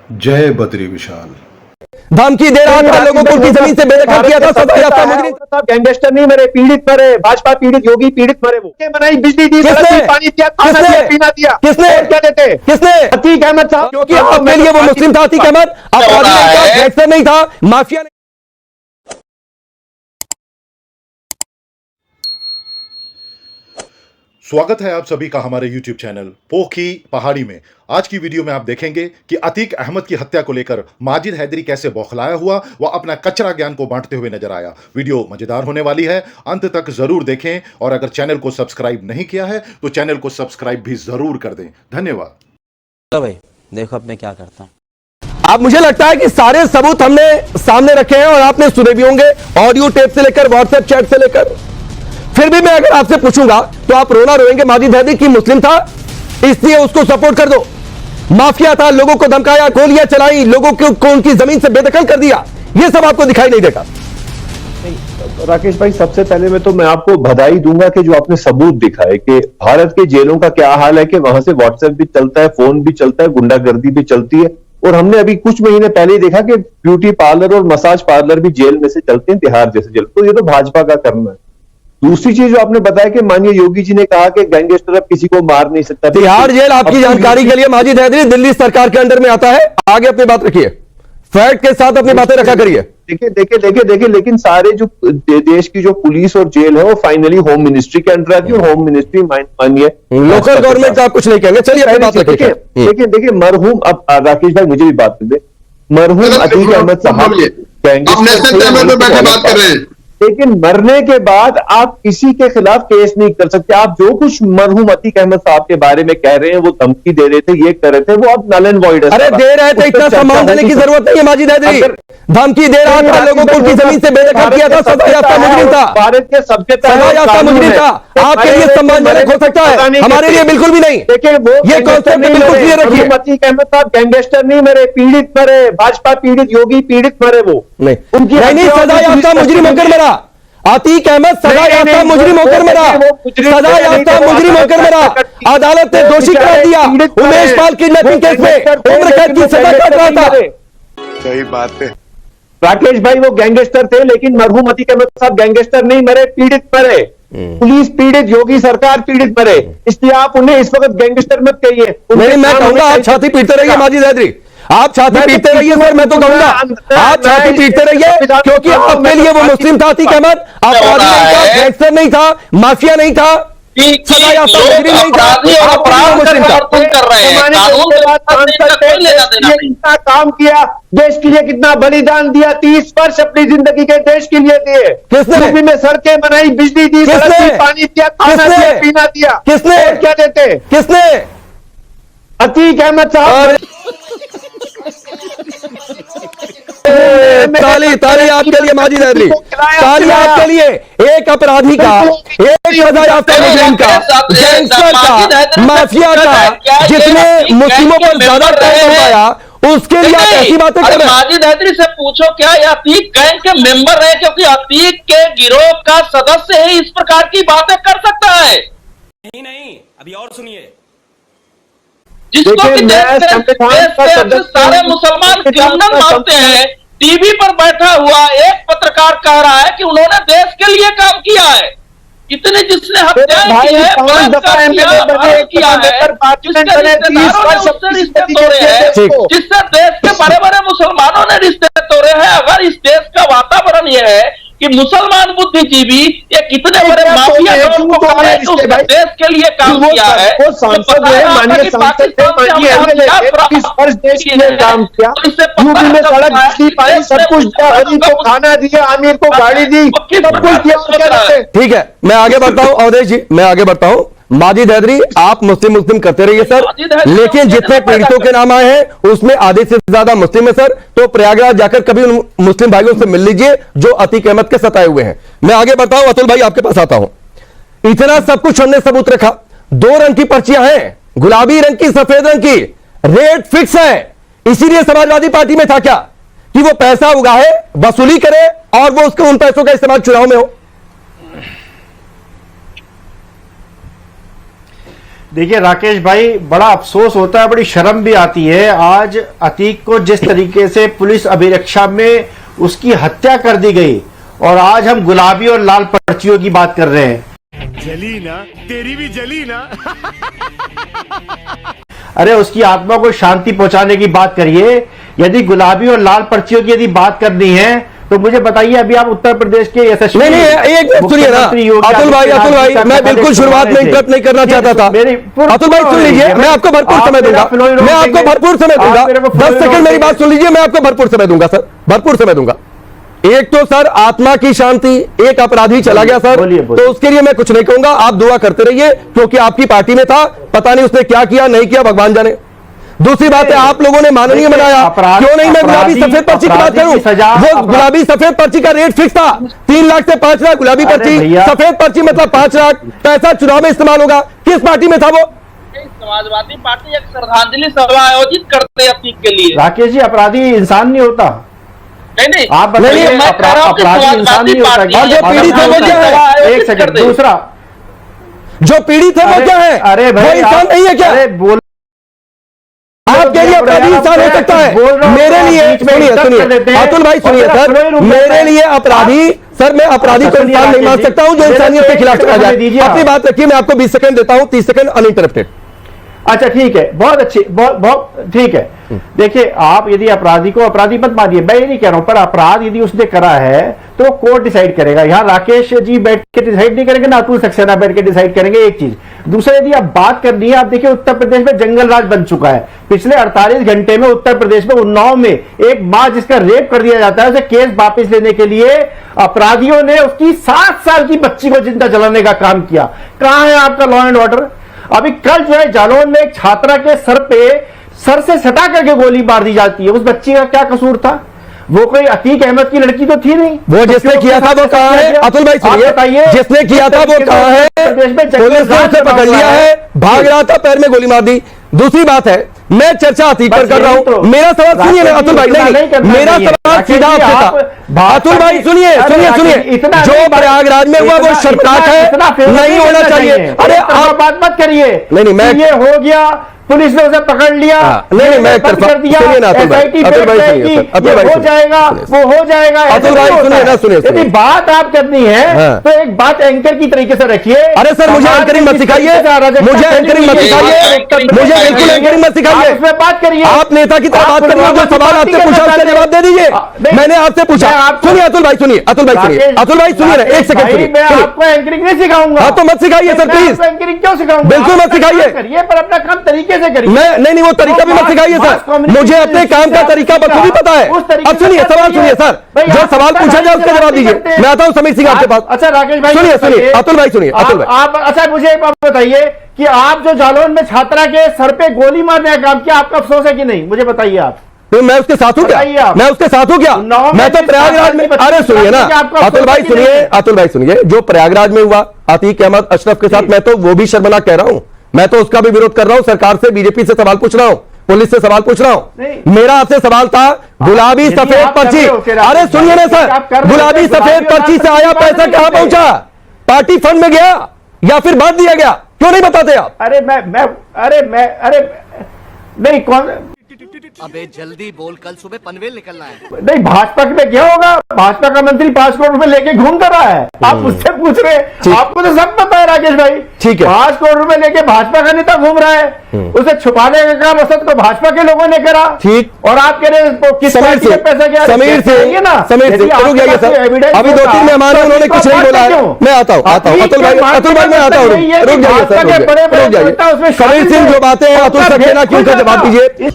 जय बद्री विशाल। धमकी दे रहा था लोगों को, उनकी जमीन से बेदखल किया था, सजा याफ्ता मुजरिम था। गैंगस्टर नहीं मरे, पीड़ित मरे, भाजपा पीड़ित, योगी पीड़ित मरे। वो बनाई, बिजली दी, सड़क दी, पानी दिया, खाना दिया, पीना दिया। किसने? क्या देते? किसने? अतीक अहमद साहब। क्योंकि आपके लिए वो मुस्लिम था अतीक अहमद, अपराधी नहीं था, गैंगस्टर नहीं था, माफिया नहीं। स्वागत है आप सभी का हमारे YouTube चैनल पोखी पहाड़ी में। आज की वीडियो में आप देखेंगे कि अतीक अहमद की हत्या को लेकर माजिद हैदरी कैसे बौखलाया हुआ व अपना कचरा ज्ञान को बांटते हुए नजर आया। वीडियो मजेदार होने वाली है, अंत तक जरूर देखें और अगर चैनल को सब्सक्राइब नहीं किया है तो चैनल को सब्सक्राइब भी जरूर कर दें। धन्यवाद। तो भाई देखो अब मैं क्या करता हूँ। अब मुझे लगता है कि सारे सबूत हमने सामने रखे हैं और आपने सुने भी होंगे, ऑडियो टेप से लेकर व्हाट्सएप चैट से लेकर। फिर भी मैं अगर आपसे पूछूंगा तो आप रोना रोएंगे। माजिद हैदरी की मुस्लिम था इसलिए उसको सपोर्ट कर दो, माफिया था, लोगों को धमकाया, गोलियां चलाई, लोगों को उनकी जमीन से बेदखल कर दिया, ये सब आपको दिखाई नहीं देगा। राकेश भाई, सबसे पहले मैं आपको बधाई दूंगा कि जो आपने सबूत दिखाए कि भारत के जेलों का क्या हाल है, कि वहां से व्हाट्सएप भी चलता है, फोन भी चलता है, गुंडागर्दी भी चलती है। और हमने अभी कुछ महीने पहले ही देखा कि ब्यूटी पार्लर और मसाज पार्लर भी जेल में से चलते हैं, तिहाड़ जैसे जेल। तो ये तो भाजपा का करना है। दूसरी चीज जो आपने बताया कि माननीय योगी जी ने कहा कि गैंगस्टर अब किसी को मार नहीं सकता। तिहाड़ जेल आपकी जानकारी के लिए माजिद हैदरी दिल्ली सरकार के अंडर में आता है। आगे अपनी बात रखिए, फैक्ट के साथ अपनी बातें रखा करिए। देखिए, लेकिन सारे जो देश की जो पुलिस और जेल है वो फाइनली होम मिनिस्ट्री के अंडर आती है। होम मिनिस्ट्री मानिए लोकल गवर्नमेंट आप कुछ नहीं कहेंगे। चलिए अपनी बात रखिए। देखिए मरहूम, अब राकेश भाई मुझे भी बात कर दे, मरहूम अतीक अहमद साहब बात कर रहे हैं, लेकिन मरने के बाद आप किसी के खिलाफ केस नहीं कर सकते। आप जो कुछ मरहूम अतीक अहमद साहब के बारे में कह रहे हैं, वो धमकी दे रहे थे, ये कर रहे थे, वो अब नल एंड वॉइड है। अरे दे रहे थे, इतना सम्मान देने की जरूरत नहीं है। माजिद हैदरी धमकी दे रहा था लोगों को, उनकी जमीन से बेदखल किया था, सजा याफ्ता मुजरिम था, भारत के सभ्यता सजा याफ्ता मुजरिम था। आपके लिए सम्मानजनक हो सकता है, हमारे लिए बिल्कुल भी नहीं। देखिए वो ये कॉन्सेप्ट बिल्कुल क्लियर रखिए। अतीक अहमद साहब गैंगस्टर नहीं मरे, पीड़ित मरे, भाजपा पीड़ित, योगी पीड़ित मरे। वो नहीं, उनकी सजा याफ्ता मुजरिम होकर मरा। अतीक अहमद सजा याफ्ता मुजरिम होकर मरा, सजा याफ्ता मुजरिम होकर मरा। अदालत ने दोषी करार दिया। उमेश पाल किडनैपिंग केस में उम्र कैद की सजा काट रहा था। सही बात है राकेश भाई, वो गैंगस्टर थे, लेकिन मरहूम अतीक अहमद साहब गैंगस्टर नहीं मरे, पीड़ित मरे, पुलिस पीड़ित, योगी सरकार पीड़ित मरे। इसलिए आप उन्हें इस वक्त गैंगस्टर मत कहिए। नहीं, मैं कहूंगा आप छाती पीटते रहिए माजिद हैदरी, आप छाती पीटते रहिए सर। मैं तो कहूंगा आप छाती पीटते रहिए, क्योंकि आपके लिए वो मुस्लिम था अतीक अहमद, अपराधी नहीं था, गैंगस्टर नहीं था, माफिया नहीं था, सजा याफ्ता मुजरिम नहीं था, मुस्लिम था। कितना काम किया देश के लिए, कितना बलिदान दिया, 30 वर्ष अपनी जिंदगी के देश के लिए दिए। किसने? यूपी में सड़कें बनाई, बिजली दी, सड़क दी, पानी दिया, खाना दिया, पीना दिया। किसने? क्या देते? किसने? अतीक अहमद साहब। ताली आपके लिए माजिद हैदरी, ताली आपके लिए। एक अपराधी का, एक सजा याफ्ता मुजरिम का, गैंगस्टर का, माफिया का, जिसने मुस्लिमों पर ज्यादा टाइम लगाया, उसके लिए आप ऐसी बातें कर रहे हैं। माजिद हैदरी से पूछो क्या ये अतीक गैंग के मेंबर है, क्योंकि अतीक के गिरोह का सदस्य ही इस प्रकार की बातें कर सकता है। नहीं, अभी और सुनिए। जिसको कि सारे मुसलमान क्रिमिनल मानते हैं, टीवी पर बैठा हुआ एक पत्रकार कह रहा है कि उन्होंने देश के लिए काम किया है। इतने जिसने हत्याएं की है, किया है, जिसके रिश्तेदारों ने उससे रिश्ते तोड़े हैं, जिससे देश के बड़े बड़े मुसलमानों ने रिश्ते तोड़े हैं। अगर इस देश का वातावरण यह है कि मुसलमान बुद्धिजीवी ये कितने बड़े माफिया को देश के लिए काम किया है, वो सांसद है, माननीय सांसद थे, माननीय एमएलए थे, 30 वर्ष देश के लिए काम किया। यूपी में सड़क, बिजली, पानी सब कुछ दिया, गरीब को खाना दिया, अमीर को गाड़ी दी, सब कुछ किया। ठीक है, मैं आगे बढ़ता हूं अवधेश जी, मैं आगे बढ़ता हूं। माजिद हैदरी, आप मुस्लिम करते रहिए सर, लेकिन जितने पीड़ितों के नाम आए हैं उसमें आधे से ज्यादा मुस्लिम है सर। तो प्रयागराज जाकर कभी उन मुस्लिम भाइयों से मिल लीजिए जो अतीक अहमद के सताए हुए हैं। मैं आगे बढ़ता हूं, अतुल भाई आपके पास आता हूं। इतना सब कुछ हमने सबूत रखा, 2 रंग की पर्चियां हैं, गुलाबी रंग की, सफेद रंग की, रेट फिक्स है। इसीलिए समाजवादी पार्टी में था क्या कि वो पैसा उगाहे, वसूली करे और वो उसके उन पैसों का इस्तेमाल चुनाव में हो। देखिए राकेश भाई, बड़ा अफसोस होता है, बड़ी शर्म भी आती है। आज अतीक को जिस तरीके से पुलिस अभिरक्षा में उसकी हत्या कर दी गई, और आज हम गुलाबी और लाल पर्चियों की बात कर रहे हैं। जली ना, तेरी भी जली ना। अरे उसकी आत्मा को शांति पहुंचाने की बात करिए। यदि गुलाबी और लाल पर्चियों की यदि बात करनी है तो मुझे बताइए, अभी आप उत्तर प्रदेश के यशस्वी नहीं एक सुनिए ना अतुल भाई, मैं बिल्कुल शुरुआत में इंटरप्ट नहीं करना चाहता था। अतुल भाई सुन लीजिए, मैं आपको भरपूर समय दूंगा, मैं आपको भरपूर समय दूंगा। 10 सेकंड मेरी बात सुन लीजिए, मैं आपको भरपूर समय दूंगा सर, भरपूर समय दूंगा। एक तो सर आत्मा की शांति, एक अपराधी चला गया सर, तो उसके लिए मैं कुछ नहीं कहूंगा, आप दुआ करते रहिए, क्योंकि आपकी पार्टी में था, पता नहीं उसने क्या किया नहीं किया, भगवान जाने। दूसरी बात है, आप लोगों ने माननीय बनाया, क्यों नहीं मैं गुलाबी सफेद पर्ची की बात करूं? वो गुलाबी सफेद पर्ची का रेट फिक्स था 3 लाख से 5 लाख, गुलाबी पर्ची, सफेद पर्ची मतलब 5 लाख। पैसा चुनाव में इस्तेमाल होगा। किस पार्टी में था वो? समाजवादी पार्टी एक श्रद्धांजलि सभा आयोजित करते हैं अतीक के लिए। राकेश जी, अपराधी इंसान नहीं होता। नहीं आप बताइए, अपराधी इंसान नहीं होता। और जो पीड़ित है वो क्या है? एक सेकंड, दूसरा जो पीड़ित है वो क्या है? अरे वो इंसान नहीं है क्या? बोल, आपके लिए अपराधी इंसान हो सकता है, मेरे लिए सुनिए अतुल भाई सुनिए सर, मेरे लिए अपराधी सर, मैं अपराधी को इंसान नहीं मान सकता हूं जो इंसानियत के खिलाफ चला जाए। अपनी बात रखिए, मैं आपको 20 सेकंड देता हूं, 30 सेकंड अनइंटरप्टेड। अच्छा ठीक है, बहुत अच्छी, बहुत ठीक है। देखिए, आप यदि अपराधी को अपराधी मत मानिए, मैं ये नहीं कह रहा हूं, पर अपराध यदि उसने करा है तो कोर्ट डिसाइड करेगा। यहां राकेश जी बैठ के डिसाइड नहीं करेंगे ना अतुल सक्सेना बैठ के डिसाइड करेंगे, एक चीज। दूसरा, यदि आप बात करनी है, आप देखिए उत्तर प्रदेश में जंगल राज बन चुका है। पिछले 48 घंटे में उत्तर प्रदेश में उन्नाव में एक मां जिसका रेप कर दिया जाता है, उसे केस वापस लेने के लिए अपराधियों ने उसकी 7 साल की बच्ची को जिंदा जलाने का काम किया। कहां है आपका लॉ एंड ऑर्डर? अभी कल जो है जालौन में एक छात्रा के सर से सटा करके गोली मार दी जाती है। उस बच्ची का क्या कसूर था? वो कोई अतीक अहमद की लड़की तो थी नहीं। वो जिसने किया था वो कहां है? अतुल भाई सुनिए, जिसने किया था वो कहां है? पुलिस ने उसे पकड़ लिया है, भाग रहा था, पैर में गोली मार दी। दूसरी बात है, मैं चर्चा अतीक पर कर रहा हूं। मेरा सवाल सुनिए ना अतुल भाई, नहीं मेरा सवाल सीधा आपसे था। अतुल भाई सुनिए, जो प्रयागराज में हुआ वो शर्मनाक है, नहीं होना चाहिए। अरे आप बात मत करिए। नहीं मैं ये हो गया, पुलिस ने उसे पकड़ लिया, नहीं मैं कर दिया, हो जाएगा, वो हो जाएगा। अतुल भाई सुनिए ना, सुनिए यदि बात आप करनी है तो एक बात एंकर की तरीके से रखिए। अरे सर मुझे एंकरिंग मत सिखाइए, मुझे एंकरिंग मत सिखाइए, मुझे बिल्कुल एंकरिंग मत सिखाइए। उसमें बात करिए, आप नेता की तरह बात कर रहे हो, जो सवाल आपसे पूछा उसका जवाब दे दीजिए। मैंने आपसे पूछा, सुनिए अतुल भाई सुनिए, अतुल भाई सुनिए, अतुल भाई सुनिए ना, एक सेकंड सुनिए। मैं आपको एंकरिंग नहीं सिखाऊंगा। हाँ तो मत सिखाइए सर प्लीज, एंकरिंग क्यों सिखाऊंगा? बिल्कुल मत सिखाइए, करिए पर अपना काम तरीके से करिए। नहीं वो तरीका भी मत सिखाइए सर, मुझे अपने काम का तरीका बखूबी पता है। अब सुनिए सवाल सुनिए सर, जो सवाल पूछा जाए उसका जवाब दीजिए। मैं आता हूं समीर सिंह आपके पास। अच्छा राकेश भाई सुनिए अतुल भाई सुनिए, अतुल भाई आप अच्छा मुझे एक बात बताइए कि आप जो जालौन में छात्रा के सर पे गोली मारने का काम किया, आपका अफसोस है कि नहीं? मुझे बताइए आप। तो मैं उसके साथ हूं क्या? मैं उसके साथ हूं क्या? मैं तो प्रयागराज में, अरे सुनिए ना अतुल भाई सुनिए, अतुल भाई सुनिए, जो प्रयागराज में हुआ अतीक अहमद अशरफ के साथ, मैं तो वो भी शर्मनाक कह रहा हूं। मैं तो उसका भी विरोध कर रहा हूं, सरकार से, बीजेपी से सवाल पूछ रहा हूं, पुलिस से सवाल पूछ रहा हूं। मेरा आपसे सवाल था गुलाबी सफेद पर्ची। अरे सुनिए ना सर, गुलाबी सफेद पर्ची से आया पैसा कहां पहुंचा? पार्टी फंड में गया या फिर बांट दिया गया? क्यों नहीं बताते आप? अरे नहीं, कौन? अबे जल्दी बोल, कल सुबह पनवेल निकलना है। नहीं, भाजपा में क्या होगा? भाजपा का मंत्री 5 करोड़ रुपए लेके घूम कर रहा है, आप उससे पूछ रहे हैं? आपको तो सब पता है राकेश भाई। ठीक है, 5 करोड़ रुपए लेके भाजपा का नेता घूम रहा है, उसे छुपाने का काम असद को भाजपा के लोगों ने करा। ठीक, और आप कह रहे हैं किस पार्टी में पैसा गया? समीर से अभी 2-3 मेहमान है, उन्होंने कुछ नहीं बोला है। मैं आता हूँ अतुल भाई मैं आता हूँ, रुक जाइए सर, रुक जाइए। समीर सिंह जो बातें हैं अतुल सक्सेना की, उनका जवाब दीजिए।